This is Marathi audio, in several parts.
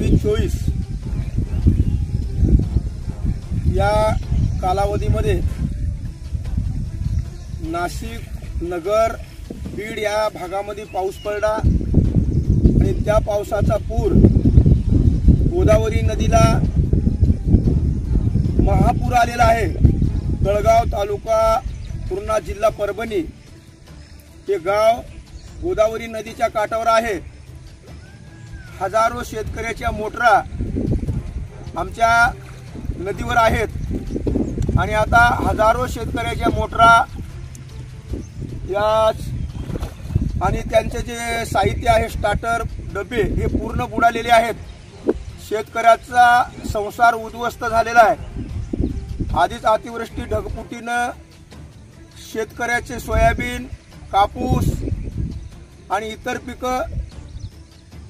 2023-24 या कालावधीमध्ये नाशिक, नगर, बीड या भागामध्ये पाऊस पडला आणि त्या पावसाचा पूर गोदावरी नदीला महापूर आलेला आहे। तळगाव तालुका, पूर्णा जिल्हा परभणी हे गाव गोदावरी नदीच्या काठावर आहे। हजारो शेतकऱ्याच्या मोटरा आमच्या नदीवर आहेत आणि आता हजारो शेतकऱ्याच्या मोटरा या आणि त्यांचे जे साहित्य आहे, स्टार्टर, डबे हे पूर्ण बुडालेले आहेत। शेतकऱ्याचा संसार उद्ध्वस्त झालेला आहे। आधीच अतिवृष्टी, ढगफुटीनं शेतकऱ्याचे सोयाबीन, कापूस आणि इतर पिकं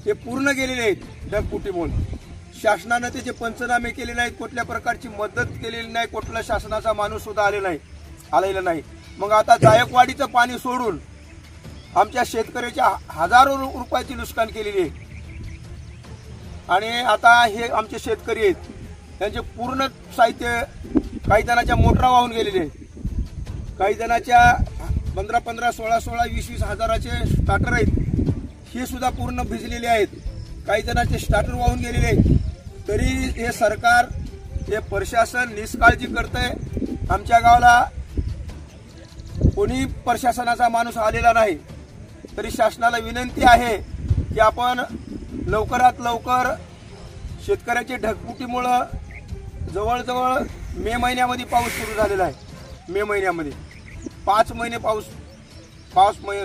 हे पूर्ण गेलेले आहेत ढगफुटीमुळे। शासनाने त्याचे पंचनामे केले नाहीत, कुठल्या प्रकारची मदत केलेली नाही, कुठला शासनाचा माणूस सुद्धा आलेला नाही। मग आता जायकवाडीचं पाणी सोडून आमच्या शेतकऱ्याच्या हजारो रुपयाची नुकसान केलेली आहे आणि आता हे आमचे शेतकरी आहेत, त्यांचे पूर्ण साहित्य, काही जणांच्या मोटरा वाहून गेलेले आहेत, काही जणांच्या 15-15, 16-16, 20-20 हजाराचे स्टार्टर आहेत, हे सुद्धा पूर्ण भिजलेले आहेत। काही जणांचे स्टार्टर वाहून गेलेले आहेत। तरी हे सरकार, हे प्रशासन निष्काळजी करतंय। आमच्या गावाला कोणी प्रशासनाचा माणूस आलेला नाही। तरी शासनाला विनंती आहे की आपण लवकरात लवकर शेतकऱ्याच्या ढगफुटीमुळे जवळजवळ मे महिन्यामध्ये पाऊस सुरू झालेला आहे। मे महिन्यामध्ये 5 महिने पाऊस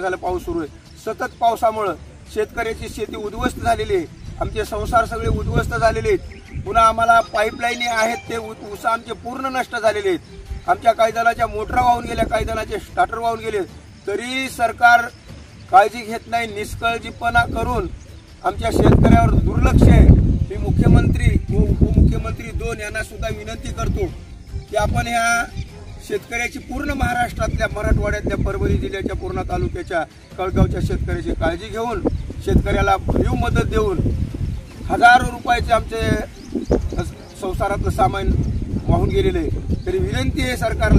झाला पाऊस सुरू आहे। सतत पावसामुळे शेतकऱ्याची शेती उद्ध्वस्त झालेली आहे, आमचे संसार सगळे उद्ध्वस्त झालेले आहेत। पुन्हा आम्हाला पाईपलाईन आहेत, ते ऊस आमचे पूर्ण नष्ट झालेले आहेत। आमच्या काही जणांच्या मोटरा वाहून गेल्या, काही जणांचे स्टार्टर वाहून गेले। तरी सरकार काळजी घेत नाही, निष्काळजीपणा करून आमच्या शेतकऱ्यावर दुर्लक्ष आहे। मी मुख्यमंत्री व उपमुख्यमंत्री दोन यांना सुद्धा विनंती करतो की आपण ह्या शेतकऱ्याची, पूर्ण महाराष्ट्रातल्या, मराठवाड्यातल्या, परभणी जिल्ह्याच्या पूर्णा तालुक्याच्या, कळगावच्या शेतकऱ्याची काळजी घेऊन शेतकऱ्याला भरीव मदत देऊन हजारो रुपयाचे आमचे संसारातलं सामान वाहून गेलेले। तरी विनंती आहे सरकारला